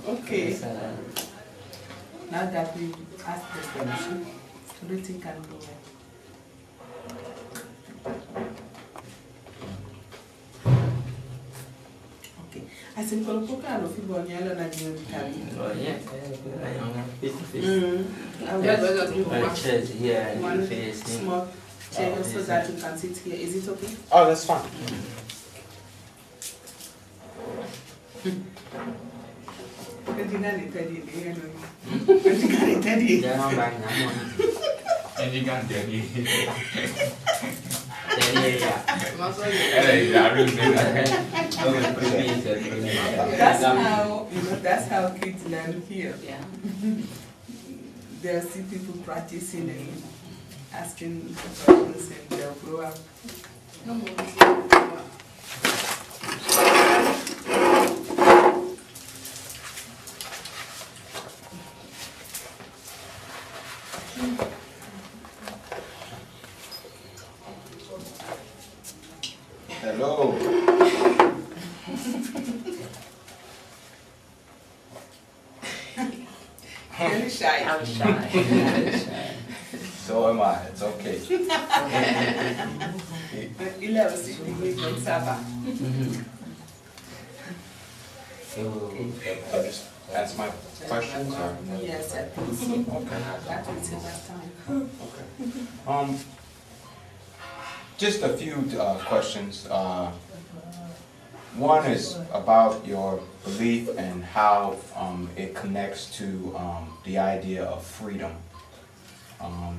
Okay. Now that we asked the question, everything can go well. Okay. I think we'll put on a few on yellow and you can. Oh, yeah. One small chair so that you can sit here. Is it okay? Oh, that's fine. That's how kids learn here. Yeah. They'll see people practicing and asking questions and they'll grow up. Hello. Very shy. I'm shy. So am I. It's okay. Just answer my questions, or? Yes, I think so. Okay. That will take us time. Okay. Just a few questions. One is about your belief and how it connects to the idea of freedom.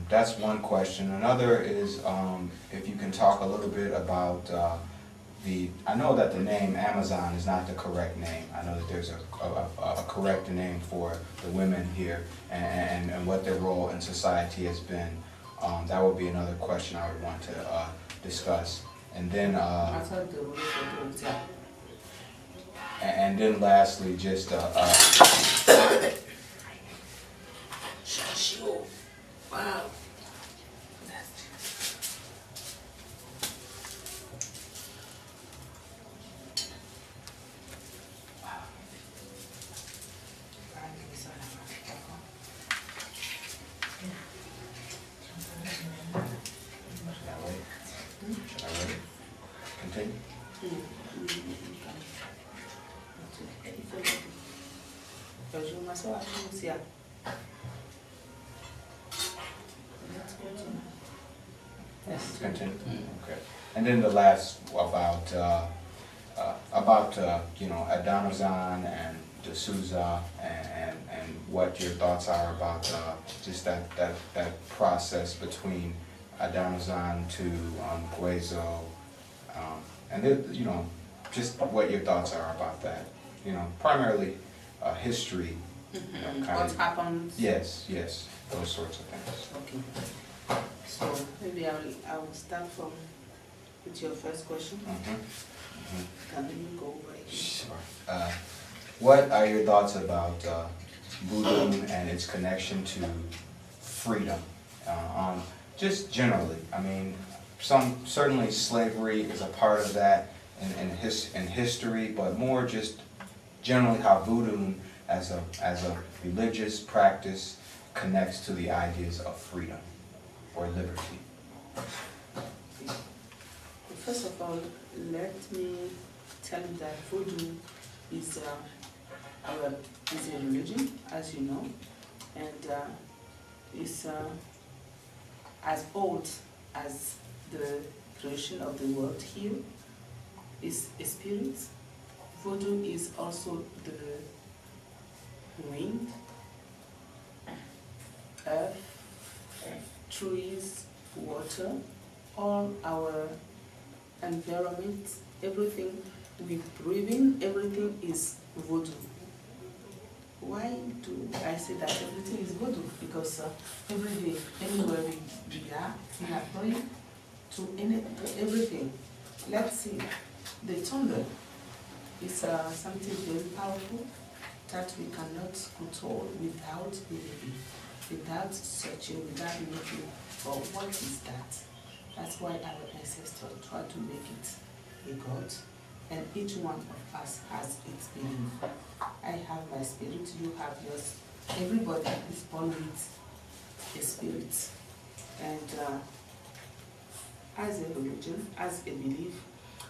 That's one question. Another is if you can talk a little bit about I know that the name Amazon is not the correct name. I know that there's a correct name for the women here and what their role in society has been. That would be another question I would want to discuss. And then lastly, just wow. continue. Yes. Continue. Okay. And then the last about you know, Adanozan and DeSousa and what your thoughts are about just that process between Adanozan to Guezo, and then, you know, just what your thoughts are about that. You know, primarily history. You know, What happened? Yes, yes, those sorts of things. Okay. So maybe I will start with your first question. Can you go over it? Sure. what are your thoughts about voodoo and its connection to freedom? Just generally, I mean, certainly slavery is a part of that in history, but more just generally how voodoo as a religious practice connects to the ideas of freedom or liberty. First of all, let me tell you that voodoo is a religion, as you know, and it's as old as the creation of the world here. Is a spirit. Voodoo is also the wind, earth, trees, water, all our environment, everything we breathe in, everything is voodoo. Why do I say that everything is voodoo? Because every day, anywhere we are praying to everything. Let's see, the thunder is something very powerful that we cannot control without believing, without searching, without looking for what is that. That's why our ancestors tried to make it a god, and each one of us has its belief. I have my spirit, you have yours. Everybody is born with a spirit. And as a religion, as a belief,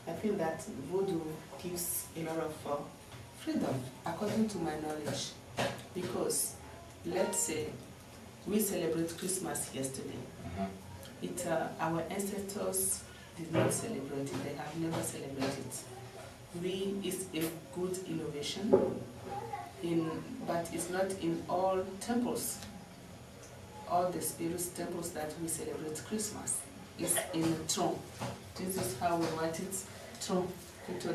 I feel that voodoo gives a lot of freedom, according to my knowledge. Because, let's say, we celebrate Christmas yesterday. Our ancestors did not celebrate it, they have never celebrated it. It's a good innovation, but it's not in all temples. All the spirits temples that we celebrate Christmas is in the throne. This is how we write it. Throne. This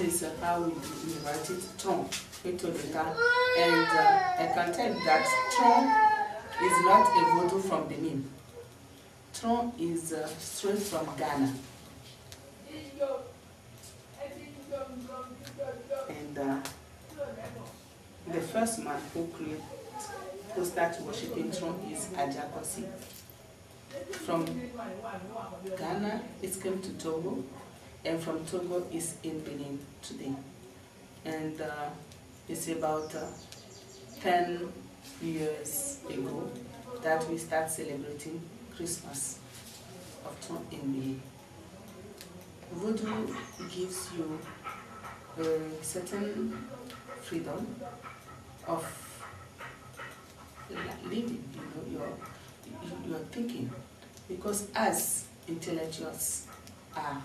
is how we write it. Throne. And I can tell you that throne is not a voodoo from Benin. Throne is straight from Ghana. And the first man who started worshiping throne is Ajakosi. From Ghana, it came to Togo, and from Togo is in Benin today. And it's about 10 years ago that we start celebrating Christmas of throne in Benin. Voodoo gives you a certain freedom of living, your thinking, because as intellectuals are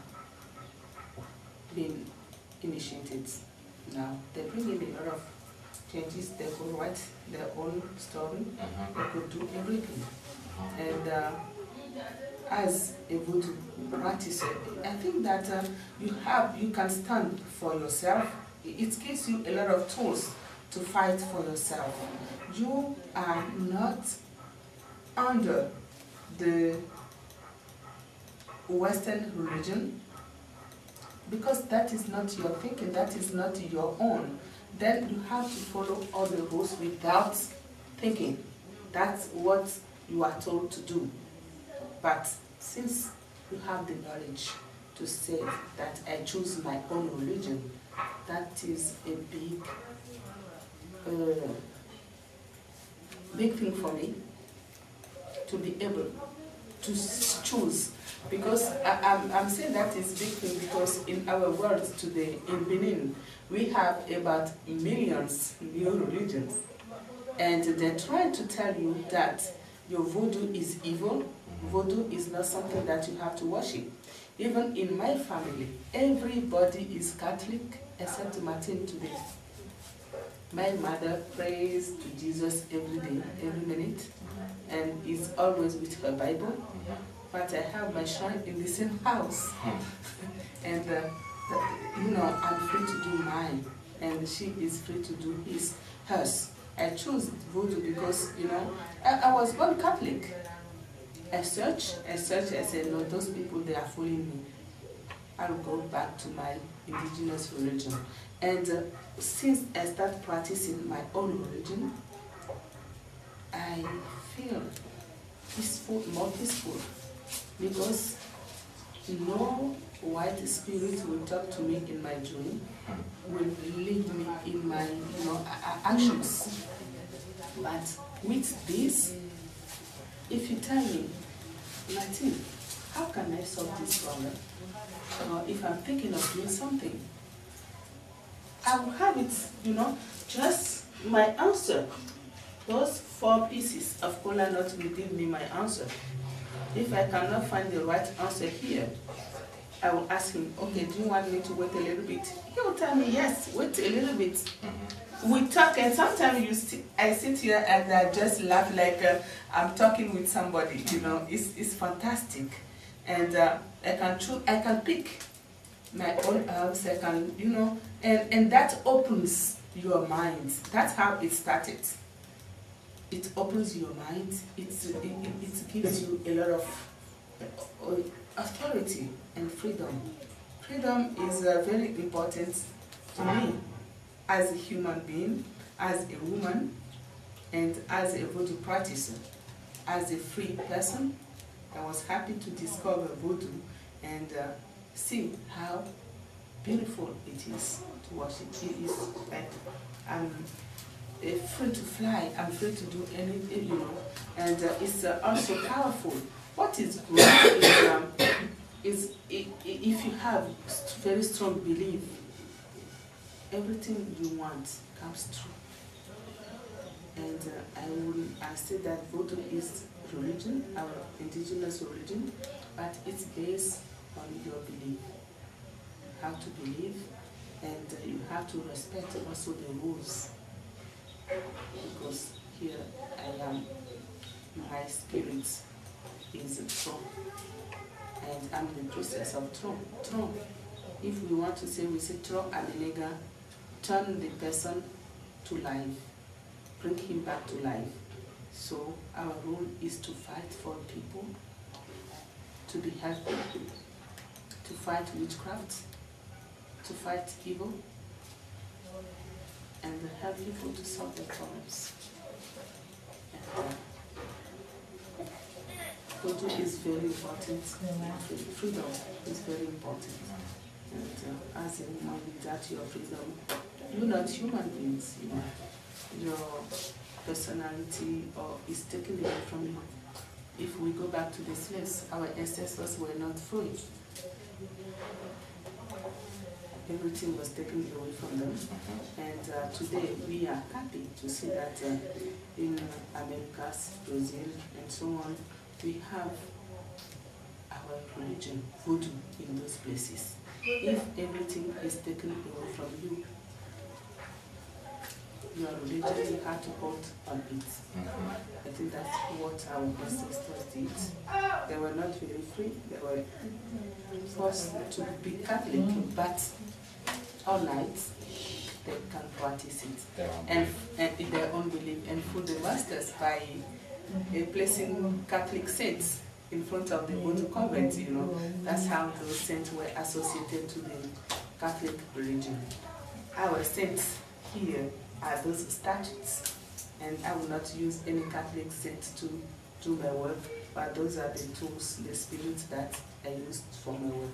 being initiated now, they bring in a lot of changes. They could write their own story, they could do everything. And as a voodoo practitioner, I think that you can stand for yourself. It gives you a lot of tools to fight for yourself. You are not under the Western religion, because that is not your thinking, that is not your own. Then you have to follow all the rules without thinking. That's what you are told to do. But since you have the knowledge to say that I choose my own religion, that is a big thing for me, to be able to choose. Because I'm saying that is big thing because in our world today, in Benin, we have about millions new religions. And they're trying to tell you that your voodoo is evil. Voodoo is not something that you have to worship. Even in my family, everybody is Catholic except Martine today. My mother prays to Jesus every day, every minute, and is always with her Bible. But I have my shrine in the same house. And, I'm free to do mine, and she is free to do hers. I choose voodoo because, I was born Catholic. I search, I said, no, those people, they are fooling me. I'll go back to my indigenous religion. And since I start practicing my own religion, I feel peaceful, more peaceful, because no white spirit will talk to me in my dream, will lead me in my actions. But with this, if you tell me, Martine, how can I solve this problem? Or if I'm thinking of doing something, I will have it, just my answer. Those 4 pieces of cola nut will give me my answer. If I cannot find the right answer here, I will ask him, okay, do you want me to wait a little bit? He will tell me, yes, wait a little bit. We talk, and sometimes I sit here and I just laugh like I'm talking with somebody, it's fantastic. And I can pick my own herbs, I can, and that opens your mind. That's how it started. It opens your mind, it gives you a lot of authority and freedom. Freedom is very important to me as a human being, as a woman, and as a voodoo practitioner. As a free person, I was happy to discover voodoo and see how beautiful it is to worship. It is like I'm free to fly, I'm free to do anything, and it's also powerful. What is great is if you have very strong belief, everything you want comes true. And I say that voodoo is religion, our indigenous religion, but it's based on your belief. You have to believe, and you have to respect also the rules. Because here I am, my spirit is a throne, and I'm the priestess of throne. Throne. If we want to say, we say throne Amenega, turn the person to life, bring him back to life. So our role is to fight for people, to be healthy, to fight witchcraft, to fight evil, and help people to solve their problems. Voodoo is very important. Freedom is very important. And as a woman, without your freedom, you're not human beings. Your personality is taken away from you. If we go back to the slaves, our ancestors were not free. Everything was taken away from them. And today we are happy to see that in Americas, Brazil, and so on, we have our religion, voodoo, in those places. If everything is taken away from you, your religion, you have to hold on it. I think that's what our ancestors did. They were not very free. They were forced to be Catholic, but all night they can practice it and in their own belief and fool the masters by placing Catholic saints in front of the voodoo convent. That's how those saints were associated to the Catholic religion. Our saints here are those statues, and I will not use any Catholic saint to do my work, but those are the tools, the spirits that I used for my work.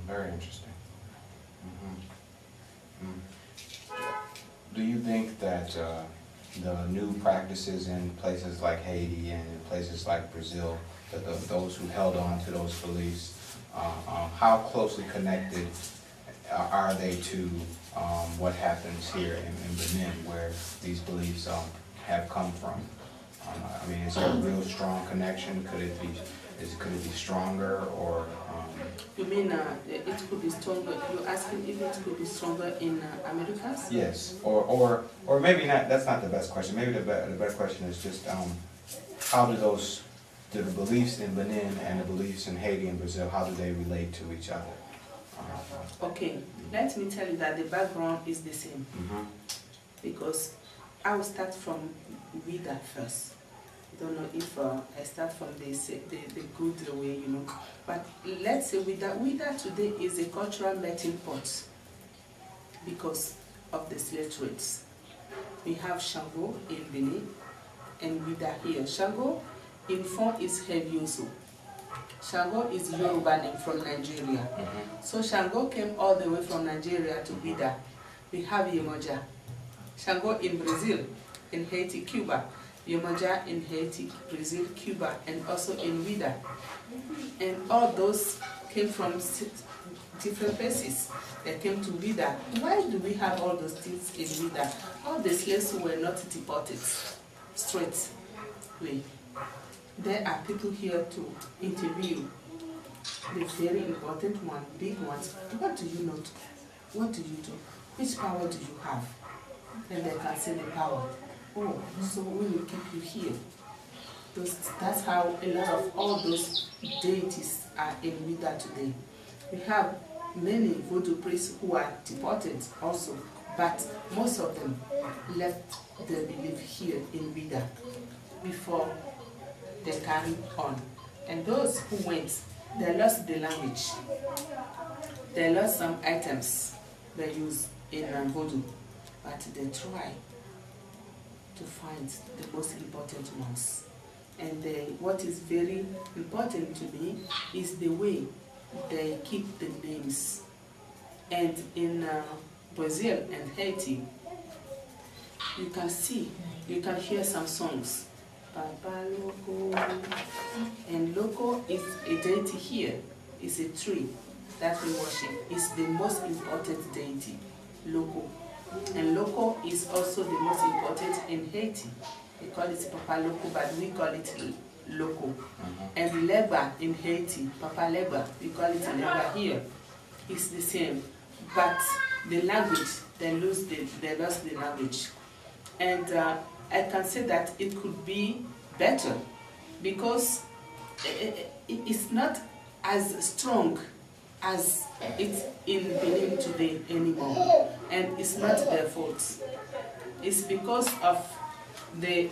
Very interesting. Do you think that the new practices in places like Haiti and in places like Brazil, that those who held on to those beliefs, how closely connected are they to what happens here in Benin, where these beliefs have come from? I mean, is there a real strong connection? Could it be stronger, or? You mean it could be stronger? You're asking if it could be stronger in Americas? Yes, or maybe not. That's not the best question. Maybe the best question is just how do the beliefs in Benin and the beliefs in Haiti and Brazil, how do they relate to each other? Okay, let me tell you that the background is the same. Because I will start from Wida first. I don't know if I start from the good way, you know. But let's say Wida. Wida today is a cultural melting pot because of the slave trades. We have Shango in Benin and Wida here. Shango in form is Hevioso. Shango is Yoruba name from Nigeria. So Shango came all the way from Nigeria to Wida. We have Yemoja. Shango in Brazil, in Haiti, Cuba. Yemoja in Haiti, Brazil, Cuba, and also in Wida. And all those came from different places. They came to Wida. Why do we have all those things in Wida? All the slaves who were not deported straight away. There are people here to interview. The very important one, big ones. What do you know? What do you do? Which power do you have? And they can say the power. Oh, so we will keep you here. That's how a lot of all those deities are in Wida today. We have many voodoo priests who are deported also, but most of them left their belief here in Wida before they carried on. And those who went, they lost the language. They lost some items they use in voodoo, but they try to find the most important ones. And what is very important to me is the way they keep the names. And in Brazil and Haiti, you can hear some songs. Papa Loco. And Loco is a deity here. It's a tree that we worship. It's the most important deity, Loco. And Loco is also the most important in Haiti. They call it Papa Loco, but we call it Loco. And Leba in Haiti, Papa Leba, we call it Leba here. It's the same. But the language, they lost the language. And I can say that it could be better because it's not as strong as it's in Benin today anymore. And it's not their fault. It's because of the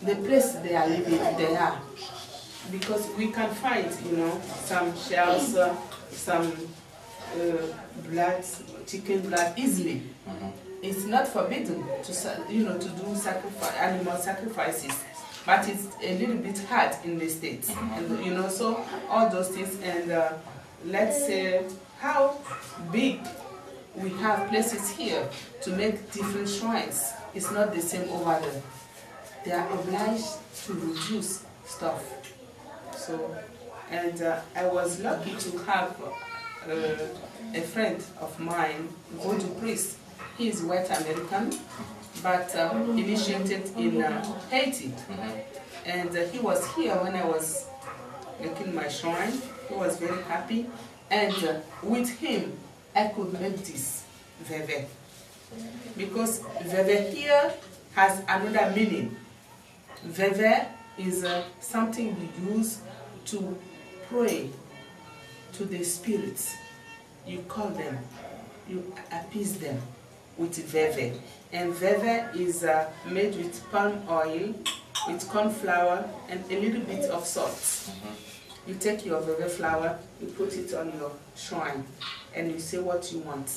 place they are living, they are. Because we can find, some shells, some blood, chicken blood easily. It's not forbidden to do animal sacrifices, but it's a little bit hard in the States. And, so all those things, and let's say how big we have places here to make different shrines. It's not the same over there. They are obliged to reduce stuff. So, and I was lucky to have a friend of mine, voodoo priest. He is white American, but initiated in Haiti. And he was here when I was making my shrine. He was very happy. And with him, I could make this veve. Because veve here has another meaning. Veve is something we use to pray to the spirits. You call them, you appease them with veve. And veve is made with palm oil, with corn flour, and a little bit of salt. You take your veve flour, you put it on your shrine, and you say what you want.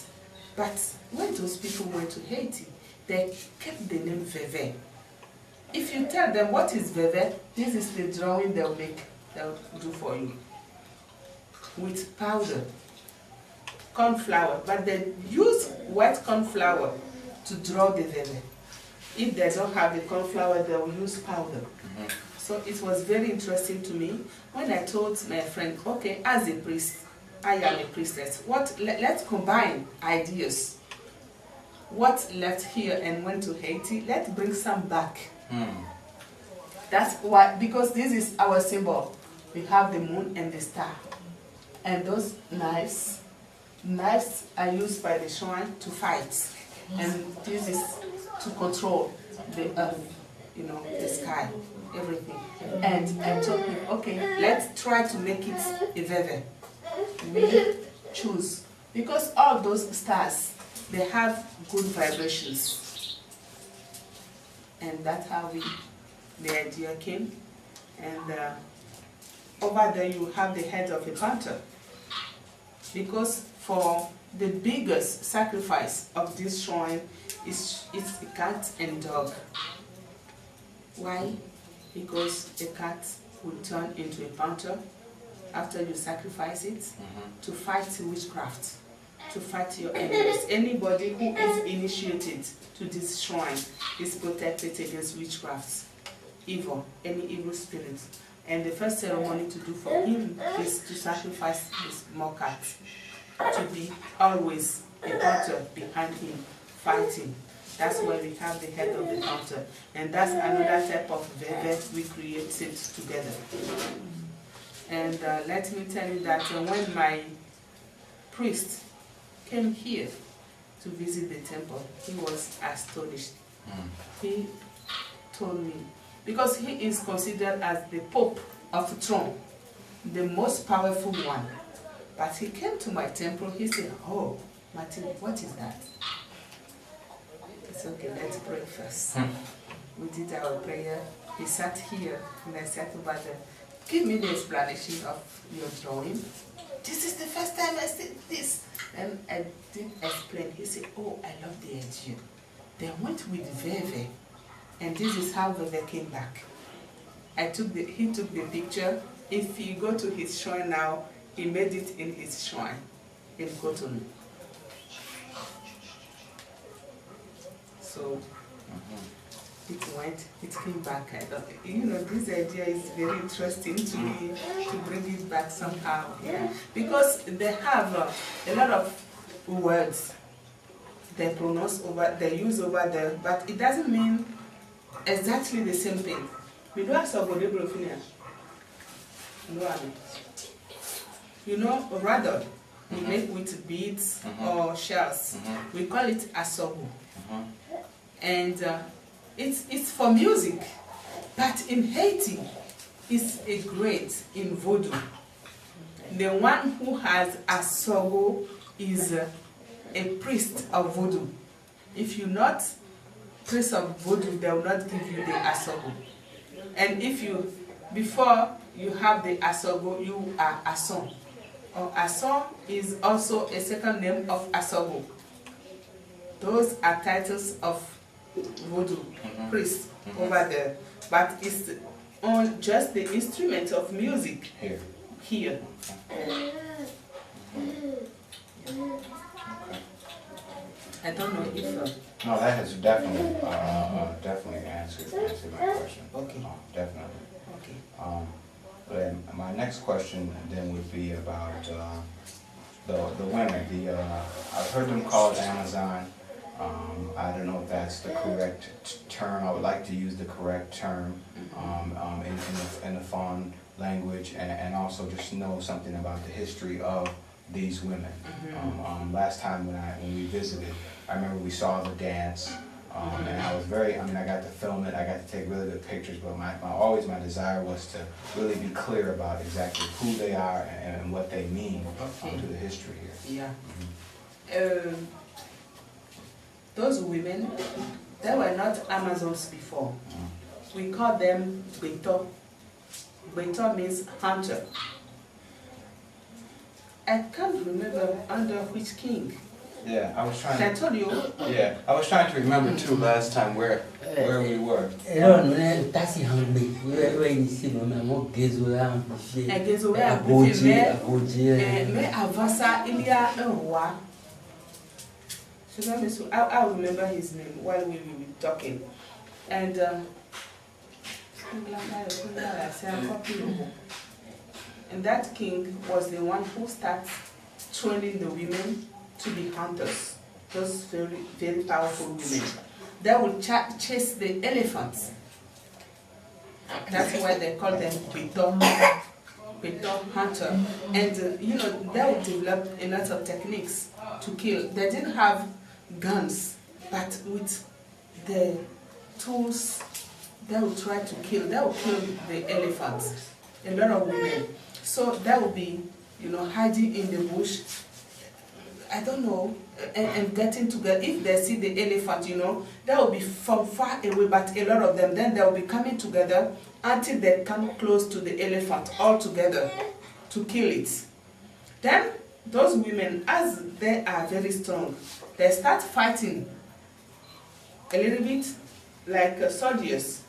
But when those people went to Haiti, they kept the name veve. If you tell them what is veve, this is the drawing they'll do for you. With powder, corn flour, but they use white corn flour to draw the veve. If they don't have the corn flour, they will use powder. So it was very interesting to me when I told my friend, okay, as a priest, I am a priestess. Let's combine ideas. What left here and went to Haiti, let's bring some back. That's why, because this is our symbol. We have the moon and the star. And those knives are used by the shrine to fight. And this is to control the earth, the sky, everything. And I told him, okay, let's try to make it a veve. We choose. Because all those stars, they have good vibrations. And that's how the idea came. And over there you have the head of a panther. Because for the biggest sacrifice of this shrine is a cat and dog. Why? Because a cat will turn into a panther after you sacrifice it to fight witchcraft, to fight your enemies. Anybody who is initiated to this shrine is protected against witchcraft, evil, any evil spirits. And the first ceremony to do for him is to sacrifice this small cat, to be always a panther behind him, fighting. That's why we have the head of the panther. And that's another type of velvet we created together. And let me tell you that when my priest came here to visit the temple, he was astonished. He told me, because he is considered as the Pope of the throne, the most powerful one. But he came to my temple, he said, "Oh, Martine, what is that?" It's okay, let's pray first. We did our prayer. He sat here, and I said over there, "Give me the explanation of your drawing. This is the first time I see this." And I did explain. He said, "Oh, I love the idea. They went with Veve, and this is how Veve came back." He took the picture. If you go to his shrine now, he made it in his shrine in Cotonou. So it came back. This idea is very interesting to me, to bring it back somehow. Yeah. Because they have a lot of words they pronounce they use over there, but it doesn't mean exactly the same thing. We do have rather we make with beads or shells. We call it asobu. And it's for music, but in Haiti, it's a great in voodoo. The one who has asogo is a priest of voodoo. If you're not priest of voodoo, they will not give you the asogo. And before you have the asogo, you are ason. Or ason is also a second name of asogo. Those are titles of voodoo priest over there, but it's on just the instrument of music here. I don't know if no, that has definitely answered my question. Okay. Definitely. Okay. But my next question then would be about the women. I've heard them called Amazon. I don't know if that's the correct term. I would like to use the correct term in the Fawn language, and also just know something about the history of these women. Last time when we visited, I remember we saw the dance, and I was I got to film it, I got to take really good pictures, but always my desire was to really be clear about exactly who they are and what they mean to the history here. Yeah. Those women, they were not Amazons before. We call them Beto. Beto means hunter. I can't remember under which king. Yeah, I was trying to... I told you. Yeah, I was trying to remember too last time where we were. Mais avant ça, il y a un roi. I'll remember his name while we were talking. And that king was the one who started training the women to be hunters. Those very, very powerful women. They would chase the elephants. That's why they call them Beto hunter. And they would develop a lot of techniques to kill. They didn't have guns, but with the tools, they would try to kill. They would kill the elephants. A lot of women. So that would be, hiding in the bush. I don't know, and getting together. If they see the elephant, you know, they will be from far away, but a lot of them, then they will be coming together until they come close to the elephant all together to kill it. Then those women, as they are very strong, they start fighting a little bit like soldiers.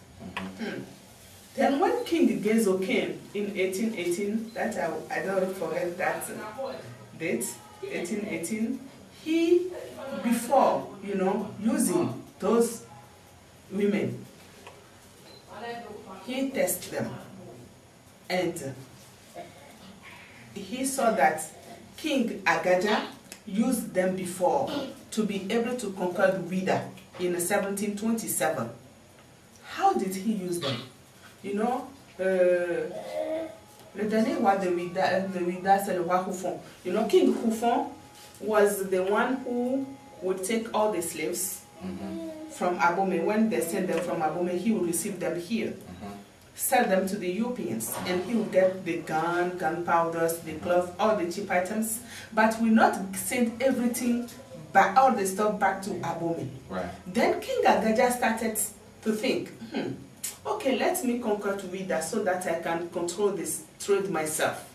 Then when King Gezo came in 1818, that I don't forget that date, 1818, he, before, you know, using those women, he tested them. And he saw that King Agaja used them before to be able to conquer the Wida in 1727. How did he use them? You know, le dernier roi de Wida, c'est le roi Hufon. You know, King Hufon was the one who would take all the slaves from Abome. When they sent them from Abome, he would receive them here, sell them to the Europeans, and he would get the gunpowders, the cloth, all the cheap items, but will not send everything back, all the stuff back to Abome. Right. Then King Agaja started to think, okay, let me conquer Wida so that I can control this trade myself.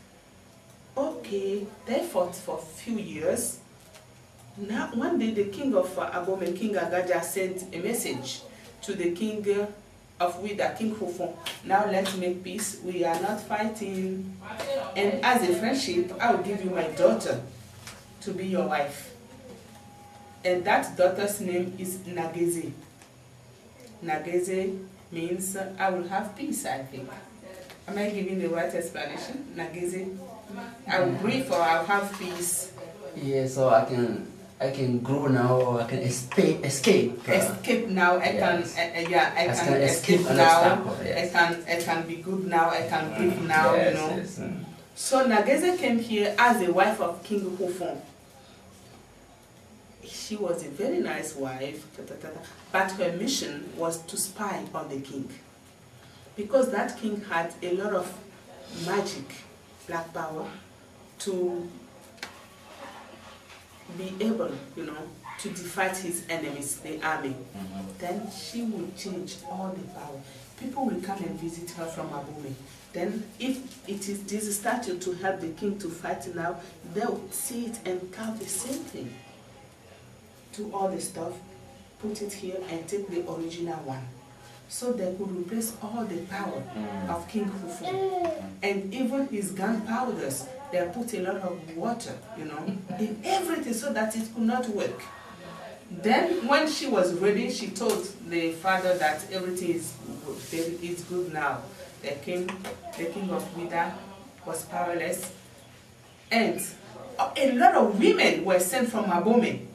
Okay, they fought for a few years. Now, one day the king of Abome, King Agaja, sent a message to the king of Wida, King Hufon. Now let's make peace. We are not fighting. And as a friendship, I will give you my daughter to be your wife. And that daughter's name is Nageze. Nageze means I will have peace, I think. Am I giving the right explanation? Nageze? I will grieve or I'll have peace. Yeah, so I can grow now, or I can escape. Escape now. I Yes. can can escape escape now. yes. I can be good now. I can grieve now. Yes, You know. yes, So Nageze came here as a wife of King Hufon. She was a very nice wife, but her mission was to spy on the king, because that king had a lot of magic, black power, to be able, you know, to fight his enemies, the army. Then she will change all the power. People will come and visit her from Abome. Then if it is this statue to help the king to fight now, they'll see it and count the same thing. Do all the stuff, put it here and take the original one. So they could replace all the power of King Hufon. And even his gunpowders, they put a lot of water, you know, in everything so that it could not work. Then when she was ready, she told the father that everything is good now. The king of Wida was powerless. And a lot of women were sent from Abome.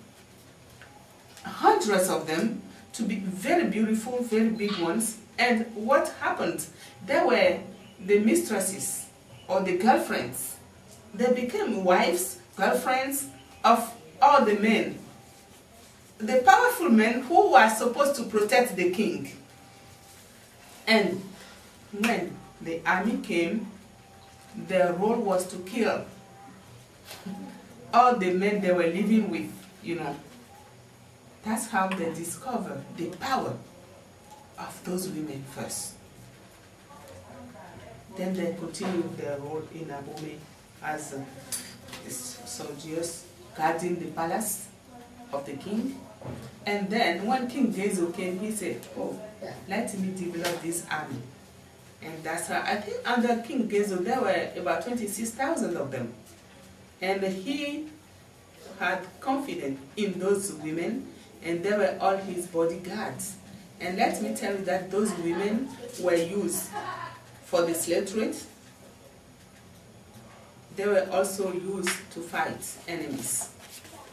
Hundreds of them, to be very beautiful, very big ones. And what happened? They were the mistresses or the girlfriends. They became wives, girlfriends of all the men. The powerful men who were supposed to protect the king. And when the army came, their role was to kill all the men they were living with, you know. That's how they discover the power of those women first. Then they continue their role in Abome as soldiers guarding the palace of the king. And then when King Gezo came, he said, oh, let me develop this army. And that's how, I think under King Gezo, there were about 26,000 of them. And he had confidence in those women, and they were all his bodyguards. And let me tell you that those women were used for the slave trade. They were also used to fight enemies.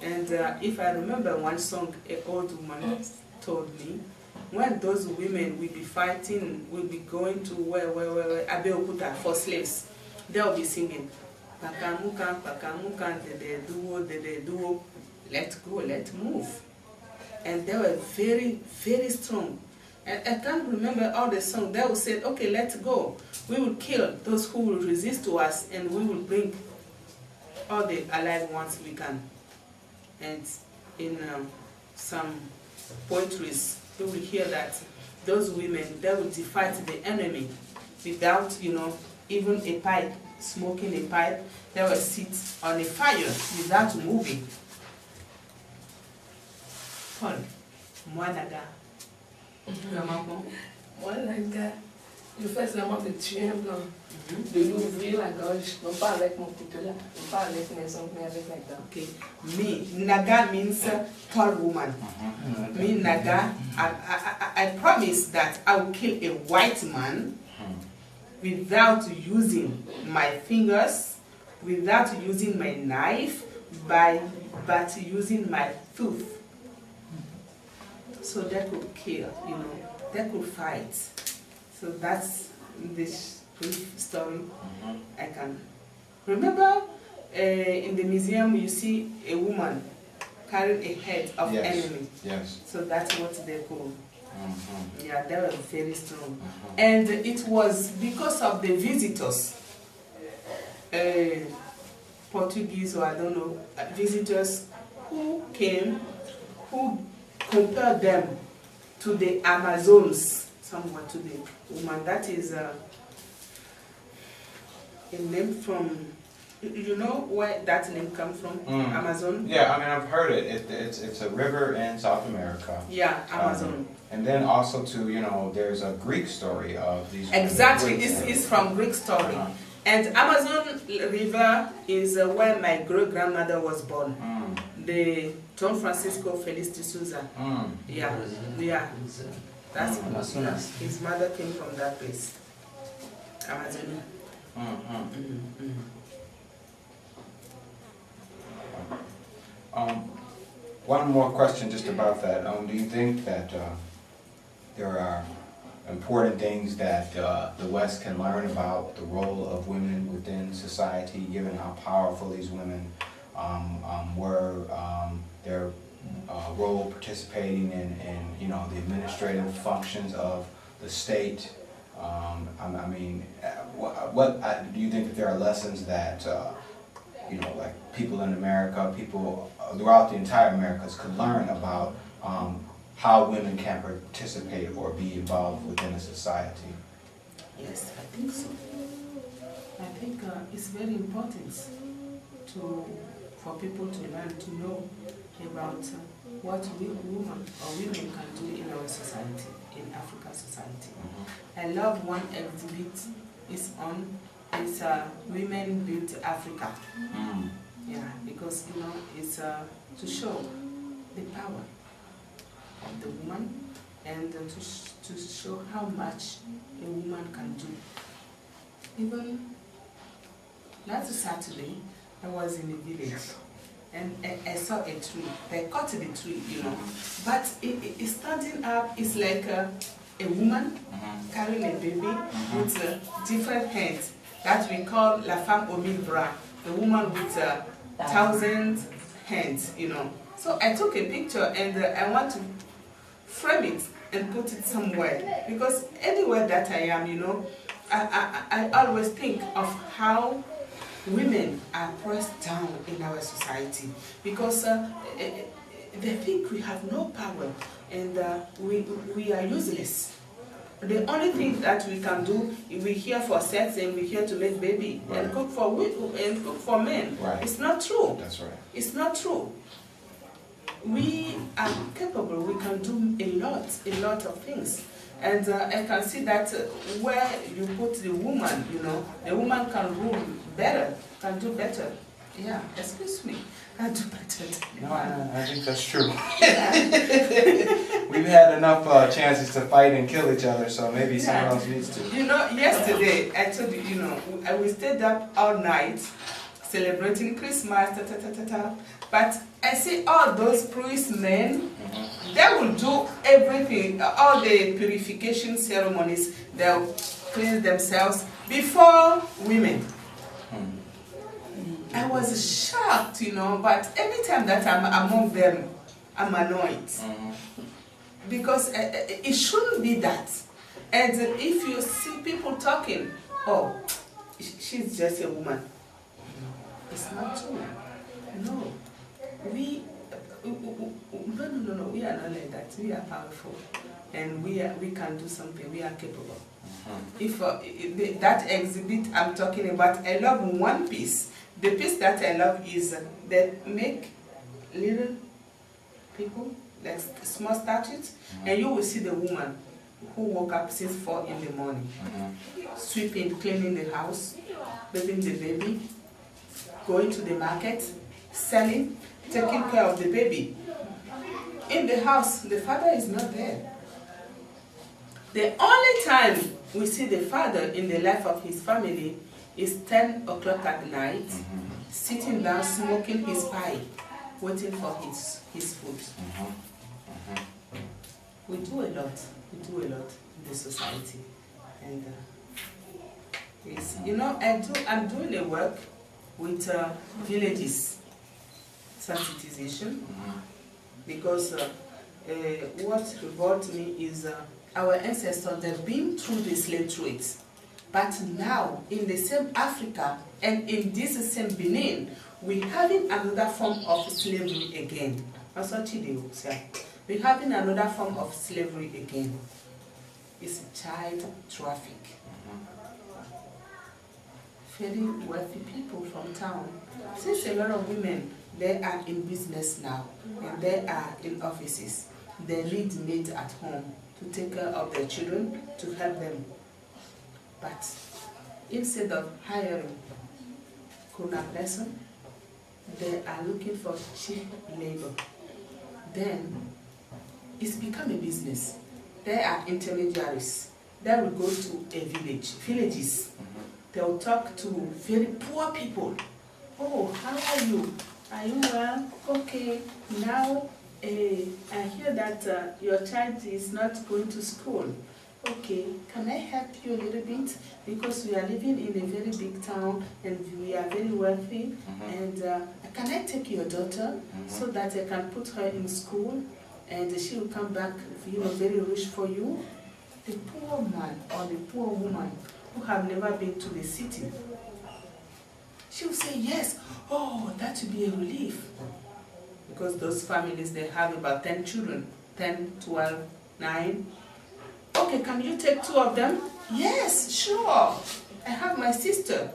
And if I remember one song an old woman told me, when those women will be fighting, will be going to where Abeokuta for slaves, they'll be singing, Pakamukan, Pakamukan, de duo, let's go, let's move. And they were very, very strong. And I can't remember all the songs. They will say, okay, let's go. We will kill those who will resist to us, and we will bring all the alive ones we can. And in some poetries, you will hear that those women, they will fight the enemy without, even a pipe, smoking a pipe. They will sit on a fire without moving. Paul, moi naga. Moi, naga, je fais seulement de tuer un blanc, de l'ouvrir la gorge, non pas avec mon couteau là, non pas avec mes ongles, mais avec la dent. Okay. Me, naga means tall woman. Me, naga, I promise that I will kill a white man without using my fingers, without using my knife, but using my tooth. So they could kill, they could fight. So that's this brief story I can remember. In the museum, you see a woman carrying a head of enemy. Yes. So that's what they call. Yeah, they were very strong. And it was because of the visitors, Portuguese or I don't know, visitors who came, who compared them to the Amazons, somewhat to the woman. That is a name from, you know where that name comes from? Amazon? Yeah, I mean, I've heard it. It's a river in South America. Yeah, Amazon. And then also to, there's a Greek story of these. Exactly, it's from Greek story. And Amazon River is where my great-grandmother was born. The Don Francisco Felix DeSousa. Yeah. That's Amazonas. his mother came from that place. Amazonia. One more question just about that. Do you think that there are important things that the West can learn about the role of women within society, given how powerful these women were, their role participating in the administrative functions of the state? I mean, what do you think that there are lessons that like people in America, people throughout the entire Americas could learn about how women can participate or be involved within a society? Yes, I think so. I think it's very important for people to learn, to know about what women can do in our society, in African society. I love one exhibit is Women Built Africa. Yeah, because it's to show the power of the woman and to show how much a woman can do. Even last Saturday, I was in a village and I saw a tree. They cut the tree, but it's standing up. It's like a woman carrying a baby with different hands that we call la femme aux mille bras, the woman with 1,000 hands, So I took a picture and I want to frame it and put it somewhere, because anywhere that I am, I always think of how women are pressed down in our society, because they think we have no power and we are useless. The only thing that we can do, we're here for sex and we're here to make baby and cook for women and cook for men. Right. It's not true. That's right. It's not true. We are capable. We can do a lot of things. And I can see that where you put the woman, the woman can rule better, can do better. Yeah, excuse me, I do better than No, I think that's true. We've had enough chances to fight and kill each other, so maybe someone else needs to. Yesterday, I told you, we stayed up all night celebrating Christmas, but I see all those priest men, they will do everything, all the purification ceremonies, they'll cleanse themselves before women. I was shocked, but every time that I'm among them, I'm annoyed. Because it shouldn't be that. And if you see people talking, oh, she's just a woman. It's not true. No. No, we are not like that. We are powerful, and we can do something. We are capable. If that exhibit I'm talking about, I love one piece. The piece that I love is that make little people, like small statues, and you will see the woman who woke up since 4 in the morning, sweeping, cleaning the house, bathing the baby, going to the market, selling, taking care of the baby. In the house, the father is not there. The only time we see the father in the life of his family is 10 o'clock at night, sitting down, smoking his pipe, waiting for his food. We do a lot. We do a lot in the society. And yes, you know, I'm doing a work with villages sensitization, because what revolts me is our ancestors, they've been through the slave trade, but now in the same Africa and in this same Benin, we're having another form of slavery again. We're having another form of slavery again. It's child traffic. Very wealthy people from town, since a lot of women, they are in business now, and they are in offices. They need maids at home to take care of their children, to help them. But instead of hiring Kuna person, they are looking for cheap labor. Then it's become a business. They are intermediaries. They will go to a villages. They will talk to very poor people. Oh, how are you? Are you well? Okay, now I hear that your child is not going to school. Okay, can I help you a little bit? Because we are living in a very big town and we are very wealthy. And can I take your daughter so that I can put her in school and she will come back, very rich for you? The poor man or the poor woman who have never been to the city, she will say yes. Oh, that would be a relief. Because those families, they have about 10 children, 10, 12, 9. Okay, can you take 2 of them? Yes, sure. I have my sister.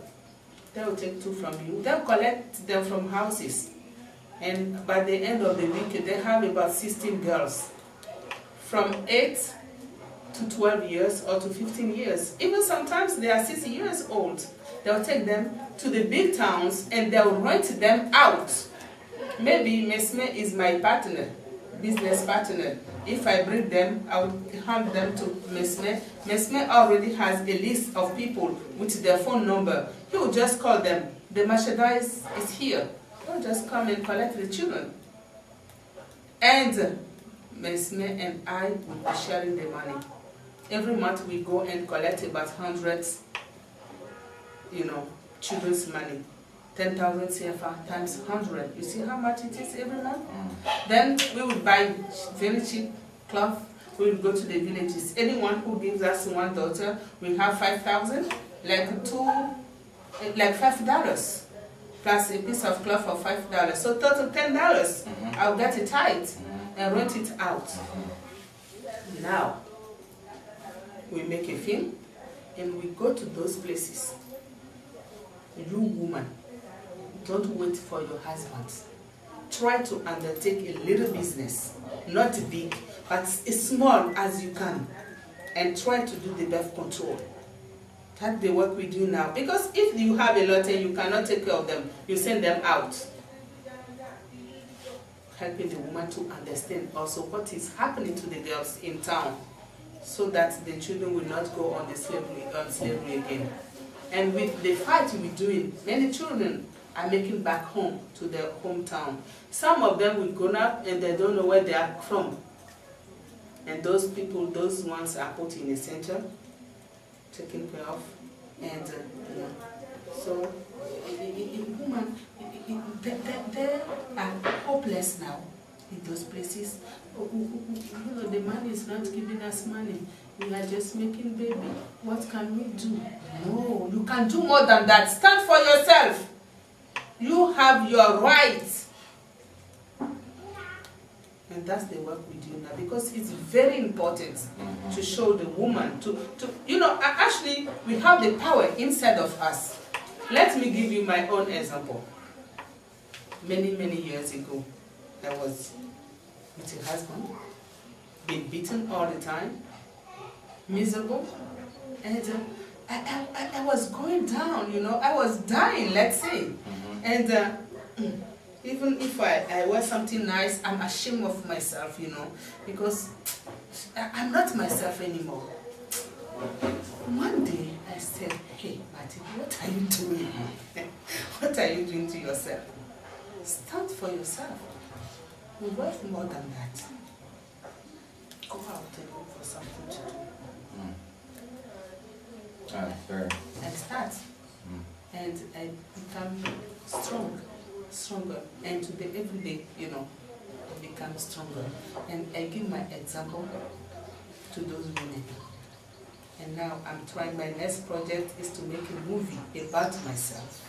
They will take 2 from you. They'll collect them from houses. And by the end of the week, they have about 16 girls. From 8 to 12 years or to 15 years. Even sometimes they are 6 years old. They'll take them to the big towns and they'll rent them out. Maybe Mesme is my partner, business partner. If I bring them, I will hand them to Mesme. Mesme already has a list of people with their phone number. He will just call them. The merchandise is here. He'll just come and collect the children. And Mesme and I will be sharing the money. Every month we go and collect about 100, children's money. 10,000 CFA times 100. You see how much it is every month? Then we will buy very cheap cloth. We will go to the villages. Anyone who gives us 1 daughter, we have 5,000, like $5 plus a piece of cloth for $5. So total $10. I'll get it tight and rent it out. Now we make a film and we go to those places. You woman, don't wait for your husband. Try to undertake a little business, not big, but as small as you can, and try to do the birth control. That's the work we do now. Because if you have a lot and you cannot take care of them, you send them out. Helping the woman to understand also what is happening to the girls in town, so that the children will not go on slavery again. And with the fight we're doing, many children are making back home to their hometown. Some of them will grow up and they don't know where they are from. And those people, those ones are put in a center, taken care of. And so, women, they are hopeless now in those places. The man is not giving us money. We are just making baby. What can we do? No, you can do more than that. Stand for yourself. You have your rights. And that's the work we do now, because it's very important to show the woman, actually we have the power inside of us. Let me give you my own example. Many, many years ago, I was with a husband, been beaten all the time, miserable, and I was going down, I was dying, let's say. And even if I wear something nice, I'm ashamed of myself, because I'm not myself anymore. One day I said, hey, Martine, what are you doing? What are you doing to yourself? Stand for yourself. You're worth more than that. Go out and look for something to do. Fair. And start. And I become stronger. And today, every day, I become stronger. And I give my example to those women. And now I'm trying, my next project is to make a movie about myself.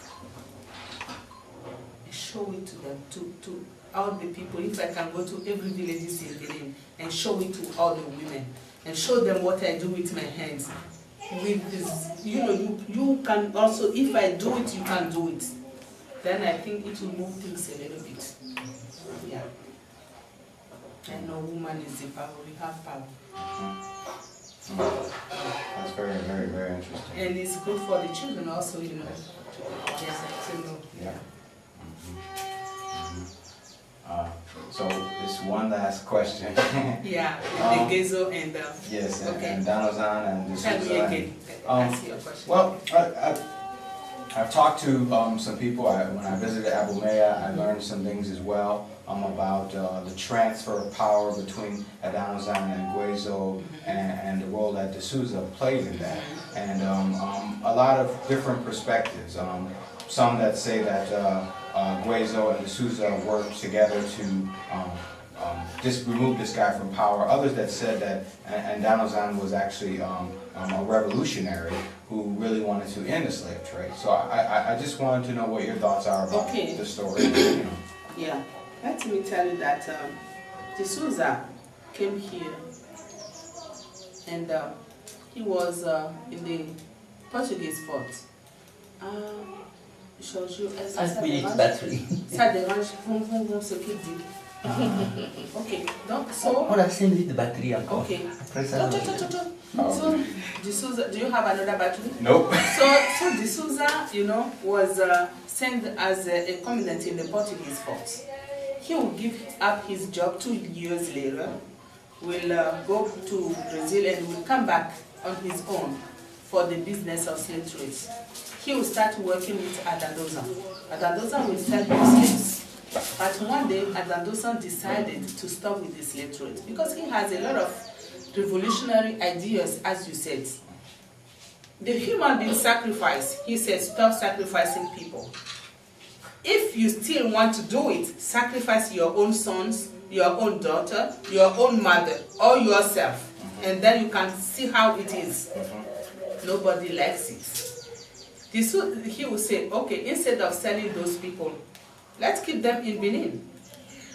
And show it to them, to all the people. If I can go to every village in Benin and show it to all the women, and show them what I do with my hands. With this, you can also, if I do it, you can do it. Then I think it will move things a little bit. Yeah. I know woman is the power, we have power. That's very, very, very interesting. And it's good for the children also, Yes, to know. Yeah. So this one last question. Yeah, the Gezo and yes, okay. and Danozan and Tell me DeSousa. again. Answer your question. Well, I've talked to some people. When I visited Abomey, I learned some things as well about the transfer of power between Adanozan and Gwezo and the role that DeSousa played in that. And a lot of different perspectives. Some that say that Gwezo and DeSousa worked together to just remove this guy from power. Others that said that Adanozan was actually a revolutionary who really wanted to end the slave trade. So I just wanted to know what your thoughts are about the story. Yeah, let me tell you that DeSousa came here and he was in the Portuguese fort. Battery. Ça dérange, ce qu'il dit. Ok, donc, so... On a 5 minutes de batterie encore. Okay. Après ça... So, DeSousa, do you have another battery? Nope. So DeSousa, was sent as a commandant in the Portuguese fort. He will give up his job 2 years later, will go to Brazil and will come back on his own for the business of slave trade. He will start working with Adanozan. Adanozan will sell him slaves. But one day, Adanozan decided to stop with the slave trade because he has a lot of revolutionary ideas, as you said. The human being sacrifice, he said, stop sacrificing people. If you still want to do it, sacrifice your own sons, your own daughter, your own mother, or yourself, and then you can see how it is. Nobody likes it. He will say, okay, instead of selling those people, let's keep them in Benin,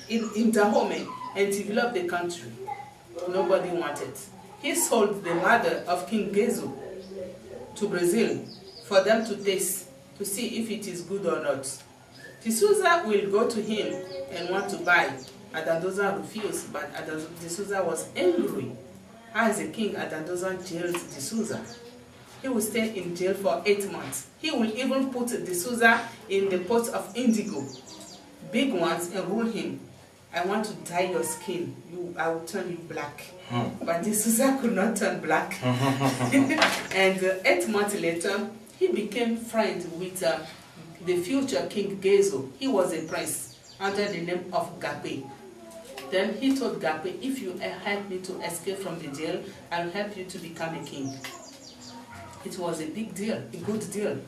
in Dahomey, and develop the country. Nobody wanted. He sold the mother of King Gezo to Brazil for them to taste, to see if it is good or not. DeSousa will go to him and want to buy. Adanozan refused, but DeSousa was angry. As a king, Adanozan jailed DeSousa. He will stay in jail for 8 months. He will even put DeSousa in the pot of indigo, big ones, and rule him. I want to dye your skin. I will turn you black. But DeSousa could not turn black. And 8 months later, he became friends with the future King Gezo. He was a prince under the name of Gape. Then he told Gape, if you help me to escape from the jail, I'll help you to become a king. It was a big deal, a good deal.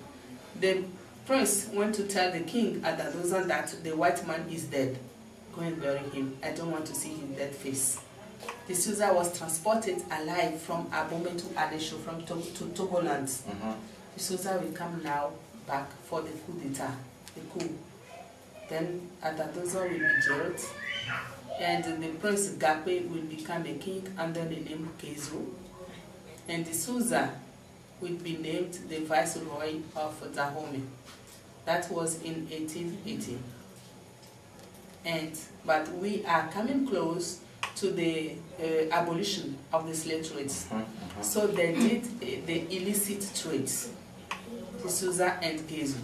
The prince went to tell the king at Adanozan that the white man is dead. Go and bury him. I don't want to see his dead face. DeSousa was transported alive from Abomey to Alesho, to Togoland. DeSousa will come now back for the coup d'etat, the coup. Then Atadozo will be jailed, and the Prince Gape will become a king under the name Kezo, and DeSousa will be named the Viceroy of Dahomey. That was in 1880. But we are coming close to the abolition of the slave trades. So they did the illicit trades, DeSousa and Gezu.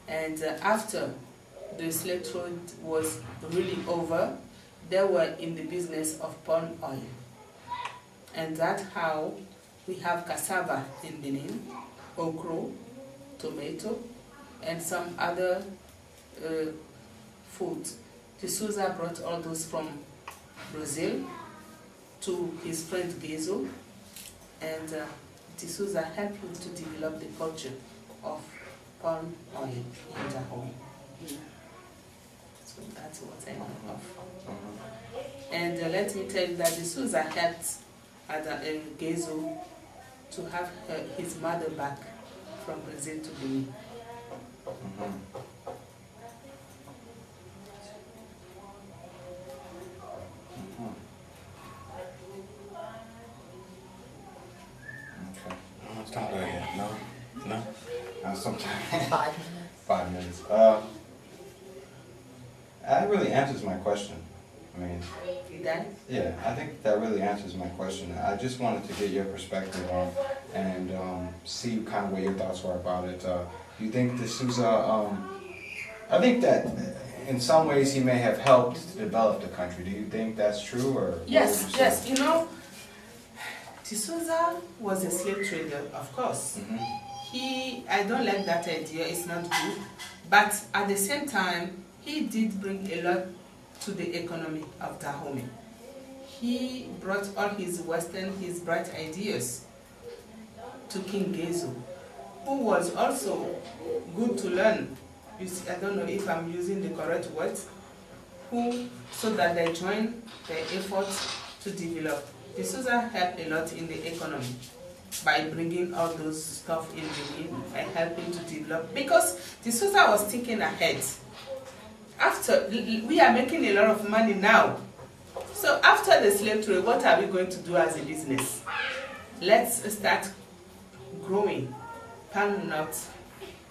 And after the slave trade was really over, they were in the business of palm oil. And that's how we have cassava in Benin, okra, tomato, and some other food. DeSousa brought all those from Brazil to his friend Gezo, and DeSousa helped him to develop the culture of palm oil in Dahomey. So that's what I know of. And let me tell you that DeSousa helped Gezo to have his mother back from Brazil to Benin. It's not there yet. No. Sometime. 5 minutes. That really answers my question. I mean, yeah, I think that really answers my question. I just wanted to get your perspective on and see kind of what your thoughts were about it. You think DeSousa? I think that in some ways he may have helped to develop the country. Do you think that's true, or? Yes, yes. You know, DeSousa was a slave trader, of course. I don't like that idea, it's not good. But at the same time, he did bring a lot to the economy of Dahomey. He brought all his his bright ideas to King Gezo, who was also good to learn. I don't know if I'm using the correct words, so that they join their efforts to develop. DeSousa helped a lot in the economy by bringing all those stuff in Benin, by helping to develop. Because DeSousa was thinking ahead. After, we are making a lot of money now. So after the slave trade, what are we going to do as a business? Let's start growing palm nuts,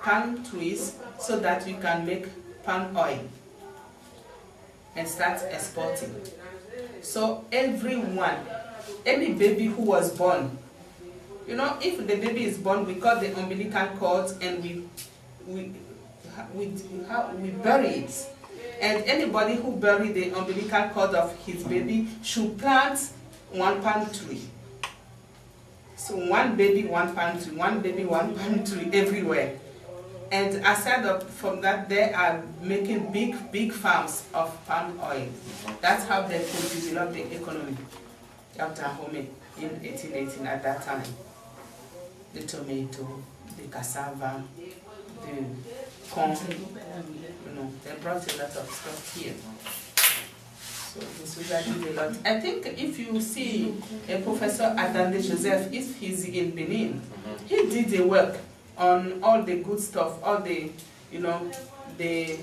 palm trees, so that we can make palm oil and start exporting. So everyone, any baby who was born, you know, if the baby is born, we cut the umbilical cord and we bury it. And anybody who bury the umbilical cord of his baby should plant one palm tree. So one baby, one palm tree, one baby, one palm tree everywhere. And aside from that, they are making big farms of palm oil. That's how they could develop the economy of Dahomey in 1818 at that time. The tomato, the cassava, the corn, you know, they brought a lot of stuff here. So DeSousa did a lot. I think if you see Professor Adande Joseph, if he's in Benin, he did the work on all the good stuff, all the, you know, the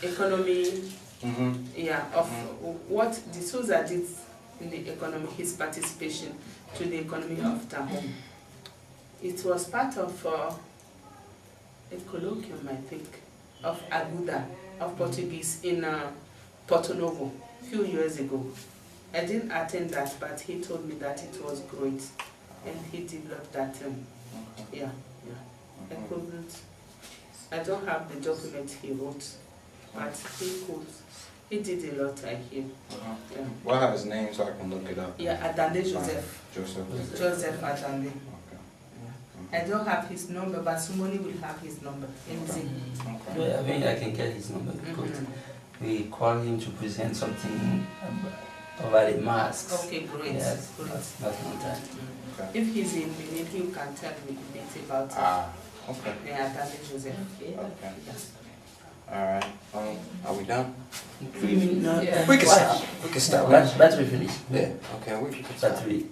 economy, of what DeSousa did in the economy, his participation to the economy of Dahomey. It was part of a colloquium, I think, of Aguda, of Portuguese in Porto Novo a few years ago. I didn't attend that, but he told me that it was great, and he developed that. Equivalent. I don't have the document he wrote, but he did a lot, I hear. Yeah. Well, I have his name so I can look it up. Yeah, Adande Joseph. Joseph Adande. Okay. I don't have his number, but somebody will have his number. Yeah, I think I can get his number because we call him to present something about the masks. Okay, great. Yes, great. not long time. Okay. If he's in Benin, he can tell me a bit about it. Okay. Yeah, Adande Joseph. Okay. All right. Are we done? 3 minutes. Yeah. We can stop. We can stop. Battery finished. Yeah. Okay. We can stop. Battery.